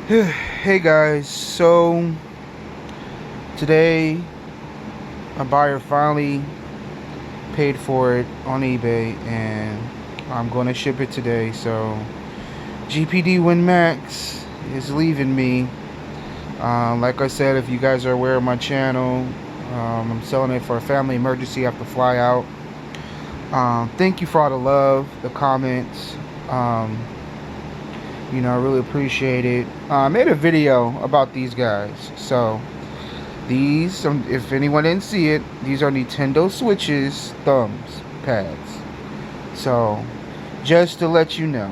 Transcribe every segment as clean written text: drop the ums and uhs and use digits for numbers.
Hey guys, so today a buyer finally paid for it on eBay and I'm going to ship it today. So GPD Win Max is leaving me. Like I said, if you guys are aware of my channel, I'm selling it for a family emergency. I have to fly out. Thank you for all the love, the comments. I really appreciate it. I made a video about these guys. So these, if anyone didn't see it, these are Nintendo Switches thumbs pads. So just to let you know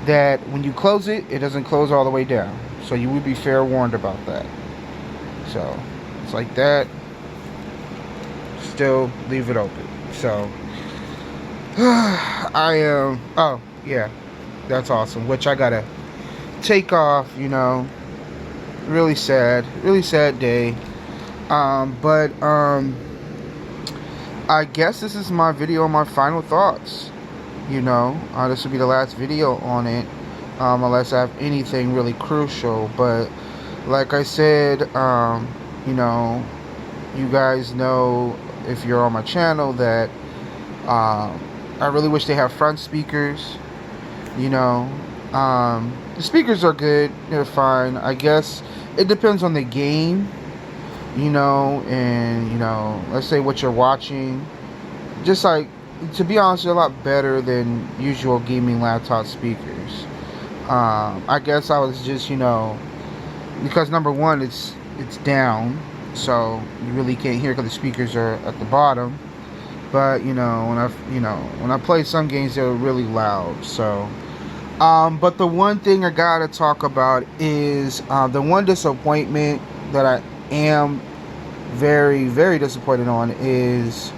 that when you close it, it doesn't close all the way down. So you would be fair warned about that. So it's like that. Still leave it open. So I am. Oh yeah, that's awesome. Which I gotta take off. Really sad day. But I guess this is my video on my final thoughts. This will be the last video on it, unless I have anything really crucial. But like I said, you guys know if you're on my channel that I really wish they have front speakers. The speakers are good, they're fine. I guess it depends on the game, and let's say what you're watching. Just like, to be honest, they're a lot better than usual gaming laptop speakers. I guess I was just, because number one, it's down, so you really can't hear because the speakers are at the bottom. But when I play some games, they're really loud. So, but the one thing I gotta talk about is the one disappointment that I am very, very disappointed on is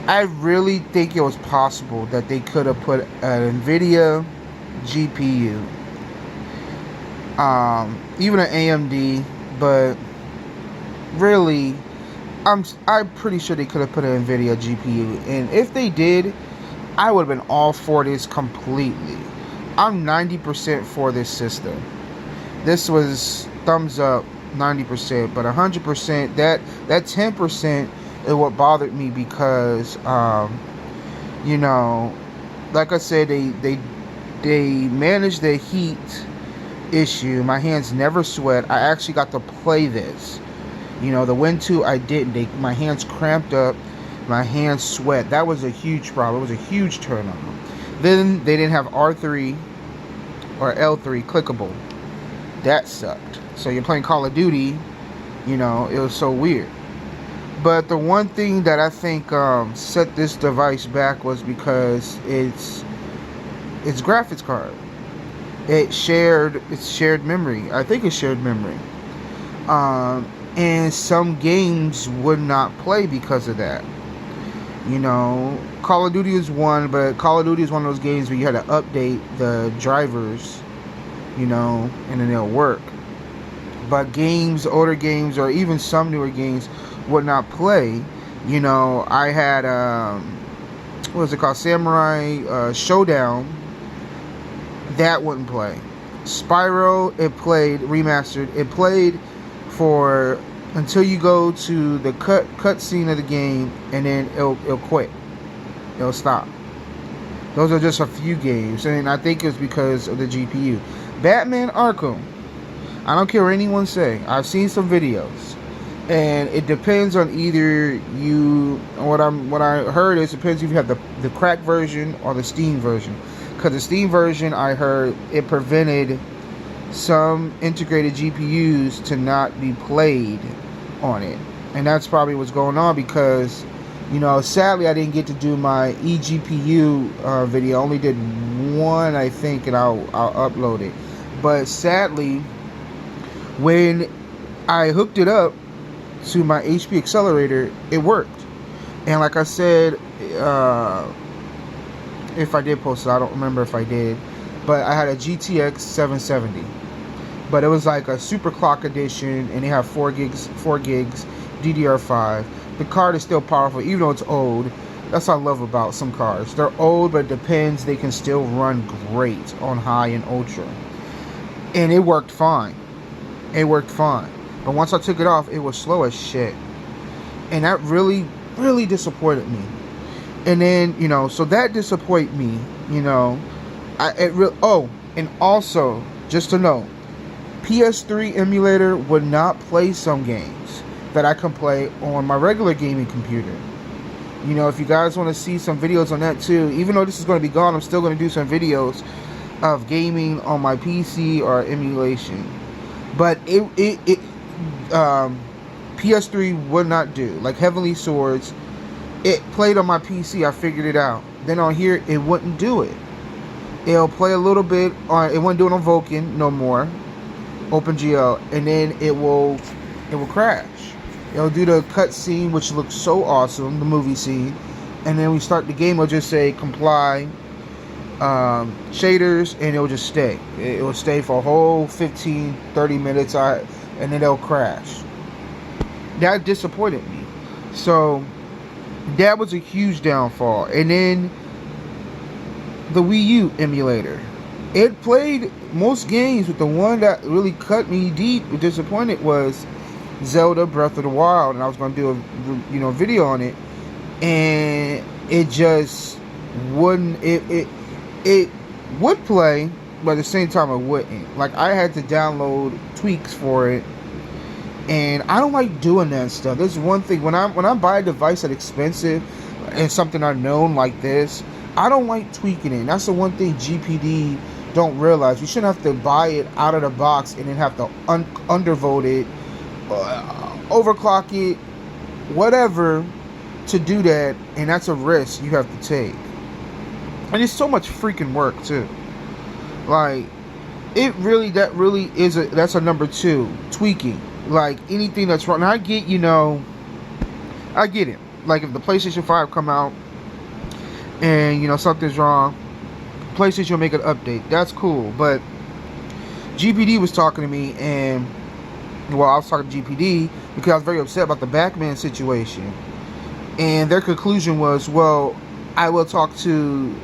I really think it was possible that they could have put an NVIDIA GPU, even an AMD, but really, I'm pretty sure they could have put an NVIDIA GPU, and if they did, I would have been all for this completely. I'm 90% for this system. This was thumbs up 90%, but 100%, that 10% is what bothered me because, like I said, they managed the heat issue. My hands never sweat. I actually got to play this. The Win 2, I didn't. My hands cramped up. My hands sweat. That was a huge problem. It was a huge turn on. Then they didn't have R3 or L3 clickable. That sucked. So you're playing Call of Duty, it was so weird. But the one thing that I think set this device back was because its graphics card. It's shared memory. I think it's shared memory. And some games would not play because of that. Call of Duty is one, but Call of Duty is one of those games where you had to update the drivers, and then they'll work. But older games, or even some newer games, would not play. I had, what was it called? Samurai Showdown. That wouldn't play. Spyro, it played, remastered. It played for until you go to the cut scene of the game, and then it'll quit. It'll stop. Those are just a few games, and I think it's because of the GPU. Batman Arkham, I don't care what anyone say. I've seen some videos, and it depends on either you. What I heard is it depends if you have the cracked version or the Steam version. Because the Steam version, I heard it prevented some integrated GPUs to not be played on it, and that's probably what's going on. Because sadly I didn't get to do my eGPU video. I only did one, I think, and I'll upload it. But sadly, when I hooked it up to my HP accelerator, it worked. And like I said, if I did post it, I don't remember if I did, but I had a GTX 770, but it was like a super clock edition, and they have 4 gigs DDR5. The card is still powerful even though it's old. That's what I love about some cards. They're old, but it depends. They can still run great on high and ultra. and it worked fine. It worked fine. But once I took it off, it was slow as shit. And that really, really disappointed me. And then, you know, so that disappointed me, you know. And also, just to know, PS3 emulator would not play some games that I can play on my regular gaming computer. You know, if you guys want to see some videos on that too, even though this is going to be gone, I'm still going to do some videos of gaming on my PC or emulation. But PS3 would not do. Like Heavenly Swords, it played on my PC, I figured it out. Then on here, it wouldn't do it. It'll play a little bit on, it wouldn't do it on Vulkan no more, OpenGL, and then it will crash. It'll do the cutscene, which looks so awesome, the movie scene, and then we start the game, it'll just say comply shaders, and it'll just stay. It will stay for a whole 15-30 minutes, and then it'll crash. That disappointed me. So that was a huge downfall. And then the Wii U emulator, it played most games, but the one that really cut me deep and disappointed was Zelda Breath of the Wild, and I was going to do a video on it, and it just wouldn't. It would play, but at the same time it wouldn't. Like, I had to download tweaks for it, and I don't like doing that stuff. There's one thing, when I buy a device that's expensive and something unknown like this, I don't like tweaking it. And that's the one thing GPD don't realize. You shouldn't have to buy it out of the box and then have to undervolt it, overclock it, whatever, to do that. And that's a risk you have to take. And it's so much freaking work too. Like, that's a number 2, tweaking. Like, anything that's wrong. Now, I get it. Like, if the PlayStation 5 come out and, something's wrong, PlayStation will make an update. That's cool. But GPD was talking to me, and, well, I was talking to GPD because I was very upset about the Batman situation. And their conclusion was, well, I will talk to...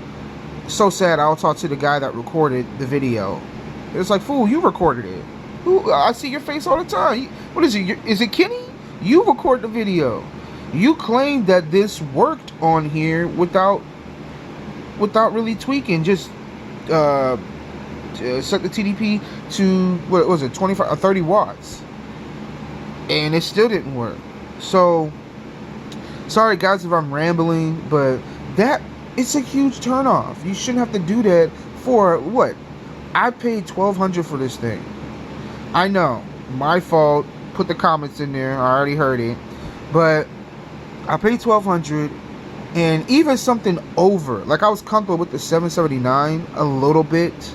So sad, I'll talk to the guy that recorded the video. It's like, fool, you recorded it. I see your face all the time. What is it? Is it Kenny? You record the video. You claim that this worked on here without really tweaking. Just set the TDP to, what was it, 25 or 30 watts, and it still didn't work. So sorry guys if I'm rambling, but it's a huge turnoff. You shouldn't have to do that for what? I paid $1,200 for this thing. I know, my fault. Put the comments in there. I already heard it, but I paid $1,200, and even something over. Like, I was comfortable with the 779 a little bit,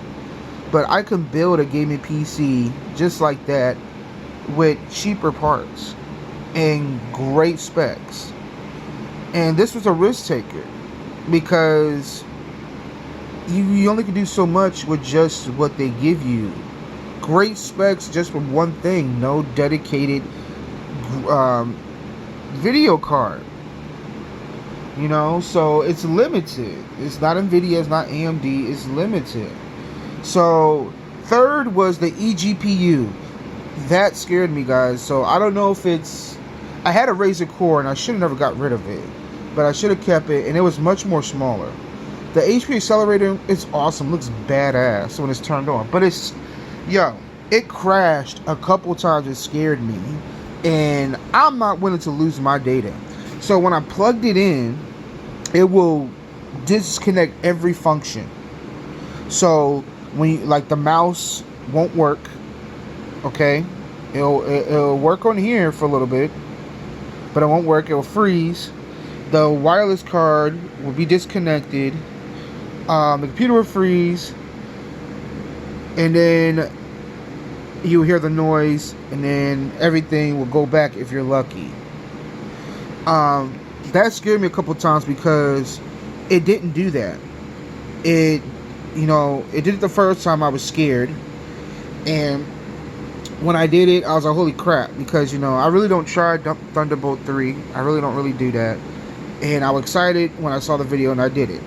but I can build a gaming PC just like that with cheaper parts and great specs. And this was a risk taker, because you only can do so much with just what they give you. Great specs just for one thing, no dedicated video card. So it's limited. It's not NVIDIA, it's not AMD, it's limited. So third was the eGPU. That scared me, guys. So I don't know if I had a Razer Core, and I should have never got rid of it, but I should have kept it, and it was much more smaller. The HP accelerator, it's awesome, looks badass when it's turned on, but it crashed a couple times. It scared me, and I'm not willing to lose my data. So when I plugged it in, it will disconnect every function. So when the mouse won't work, okay, it'll work on here for a little bit, but it won't work. It'll freeze. The wireless card will be disconnected. The computer will freeze, and then you'll hear the noise, and then everything will go back if you're lucky. That scared me a couple times because it didn't do that. It did it the first time. I was scared, and when I did it, I was like, holy crap, because I really don't try Thunderbolt 3. I really don't really do that. And I was excited when I saw the video, and I did it.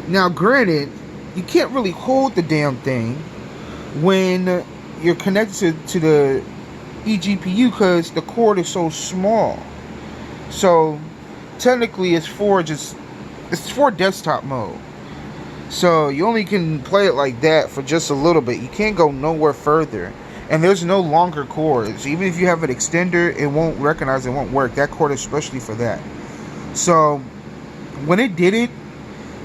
Now, granted, you can't really hold the damn thing when you're connected to the eGPU because the cord is so small. So technically it's for desktop mode. So you only can play it like that for just a little bit. You can't go nowhere further. And there's no longer cords. Even if you have an extender, it won't recognize, it won't work. That cord is especially for that. So when it did it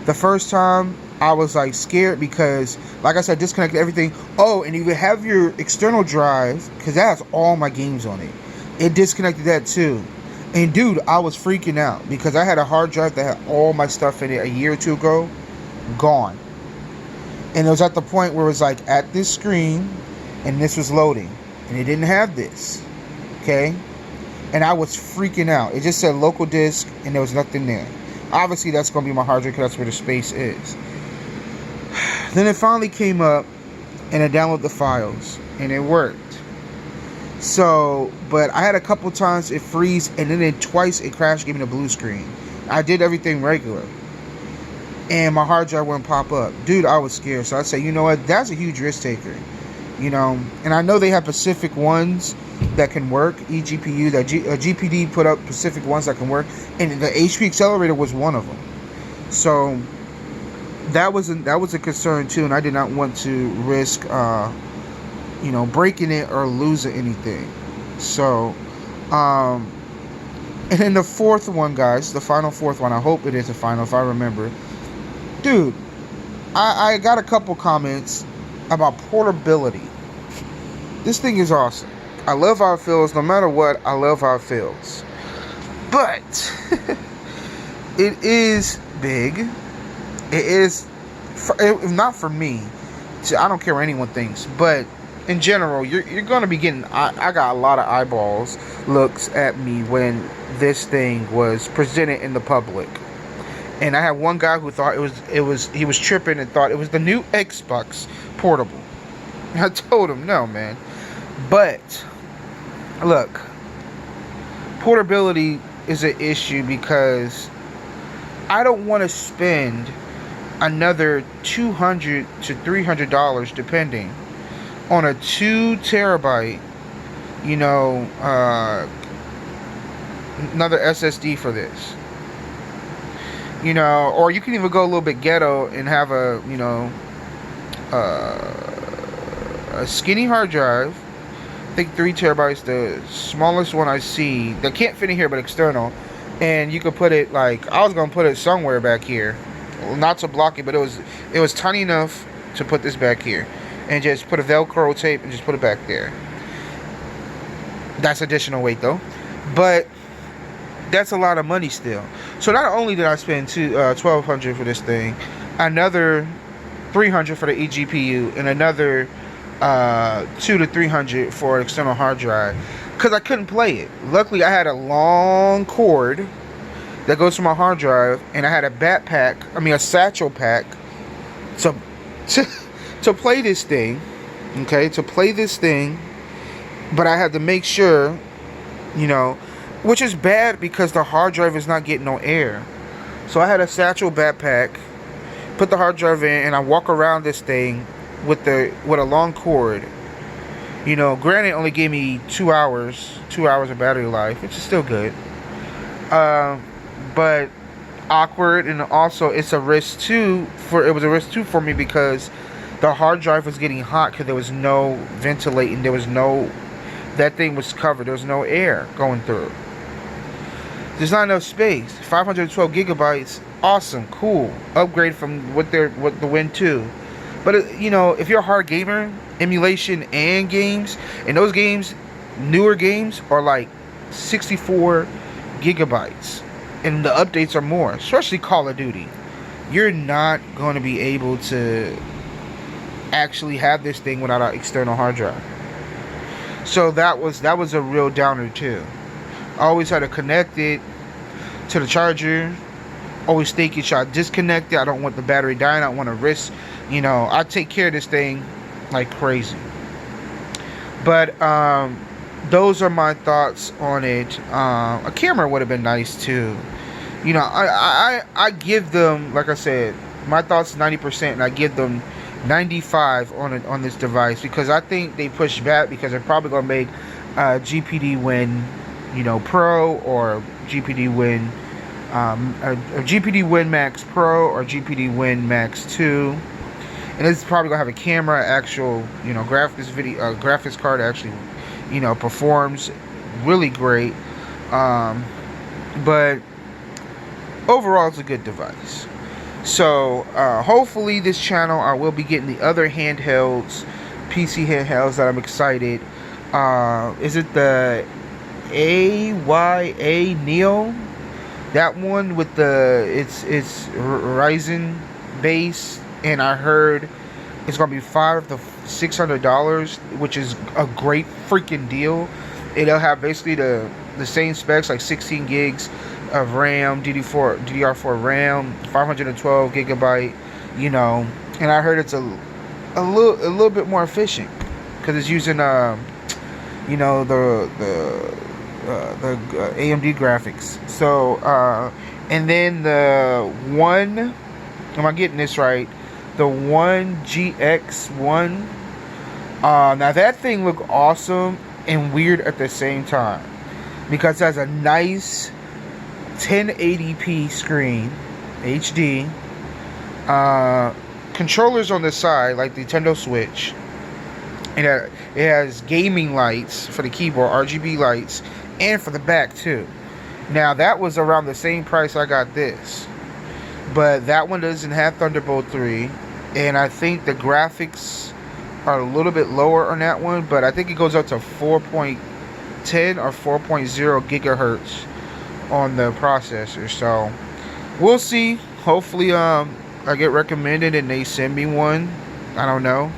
the first time, I was like scared because, like I said, disconnected everything. Oh, and you have your external drive, because that has all my games on it. It disconnected that too. And dude, I was freaking out because I had a hard drive that had all my stuff in it a year or two ago. Gone. And it was at the point where it was like at this screen and this was loading and it didn't have this. Okay? And I was freaking out. It just said local disk and there was nothing there. Obviously that's going to be my hard drive because that's where the space is. Then it finally came up and I downloaded the files and it worked. So, but I had a couple times it freeze and then twice it crashed, gave me the blue screen. I did everything regular. And my hard drive wouldn't pop up. Dude, I was scared. So I said, you know what? That's a huge risk taker. You know, and I know they have specific ones that can work. eGPU, that GPD put up specific ones that can work. And the HP Accelerator was one of them. So that was a concern too. And I did not want to risk, you know, breaking it or losing anything. So, and then the fourth one, guys, the final fourth one. I hope it is the final if I remember. Dude, I got a couple comments about portability. This thing is awesome. I love how it feels. No matter what, I love how it feels. But it is big. It is, not for me. I don't care what anyone thinks. But in general, you're going to be getting... I got a lot of eyeballs looks at me when this thing was presented in the public. And I had one guy who thought he was tripping and thought it was the new Xbox portable. I told him, no, man. But look, portability is an issue because I don't want to spend another $200 to $300 depending on a 2 terabyte, you know, another SSD for this. You know, or you can even go a little bit ghetto and have a, you know, a skinny hard drive. I think 3 terabytes, the smallest one I see. That can't fit in here, but external. And you could put it like, I was gonna put it somewhere back here, not to block it, but it was tiny enough to put this back here, and just put a Velcro tape and just put it back there. That's additional weight though, but that's a lot of money still. So not only did I spend $1,200 for this thing, another $300 for the eGPU, and another $200 to $300 for an external hard drive, because I couldn't play it. Luckily, I had a long cord that goes to my hard drive, and I had a satchel pack to play this thing. Okay, to play this thing, but I had to make sure, you know. Which is bad because the hard drive is not getting no air. So I had a satchel backpack, put the hard drive in, and I walk around this thing with a long cord. You know, granted, it only gave me 2 hours of battery life, which is still good. But awkward, and also it's a risk too. It was a risk too for me because the hard drive was getting hot because there was no ventilating. That thing was covered. There was no air going through. There's not enough space. 512 gigabytes, awesome, cool. Upgrade from what the Win 2. But you know, if you're a hard gamer, emulation and games, and those games, newer games, are like 64 gigabytes, and the updates are more. Especially Call of Duty, you're not going to be able to actually have this thing without an external hard drive. So that was a real downer too. I always had to connect it to the charger. Always thinking, should I disconnect it? I don't want the battery dying. I don't want to risk, you know. I take care of this thing like crazy. But those are my thoughts on it. A camera would have been nice too. You know, I give them, like I said, my thoughts 90%, and I give them $95 on this device, because I think they pushed back because they're probably gonna make GPD Win, Pro, or GPD Win, a GPD Win Max Pro or GPD Win Max 2, and it's probably gonna have a camera, actual graphics card actually performs really great, but overall it's a good device. So hopefully this channel, I will be getting the other handhelds, PC handhelds that I'm excited. Is it the AYA Neo? That one with it's Ryzen base, and I heard it's gonna be $500 to $600, which is a great freaking deal. It'll have basically the same specs, like 16 gigs of RAM, DDR4 RAM, 512 gigabyte, and I heard it's a little bit more efficient because it's using the AMD graphics. So and then am I getting this right? The One GX1. Now that thing looked awesome and weird at the same time, because it has a nice 1080p screen, HD, controllers on the side like the Nintendo Switch. It has gaming lights for the keyboard, RGB lights, and for the back too. Now that was around the same price I got this, but that one doesn't have Thunderbolt 3, and I think the graphics are a little bit lower on that one, but I think it goes up to 4.10 or 4.0 gigahertz on the processor. So we'll see. Hopefully I get recommended and they send me one. I don't know,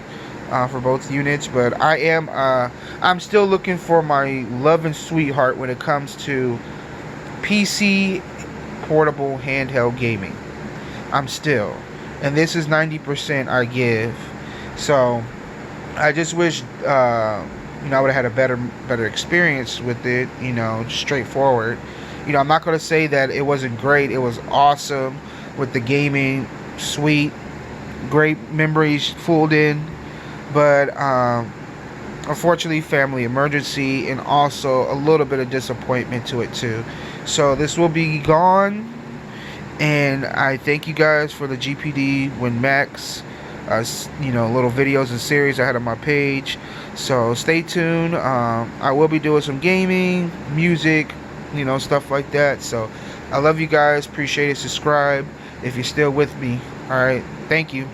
for both units, but I'm still looking for my love and sweetheart when it comes to PC portable handheld gaming. And this is 90% I give. So I just wish I would have had a better experience with it, just straightforward. I'm not going to say that it wasn't great. It was awesome with the gaming, sweet, great memories fooled in, but unfortunately family emergency, and also a little bit of disappointment to it too. So this will be gone, and I thank you guys for the GPD Win Max little videos and series I had on my page. So stay tuned. I will be doing some gaming, music, stuff like that. So I love you guys. Appreciate it. Subscribe if you're still with me. All right. Thank you.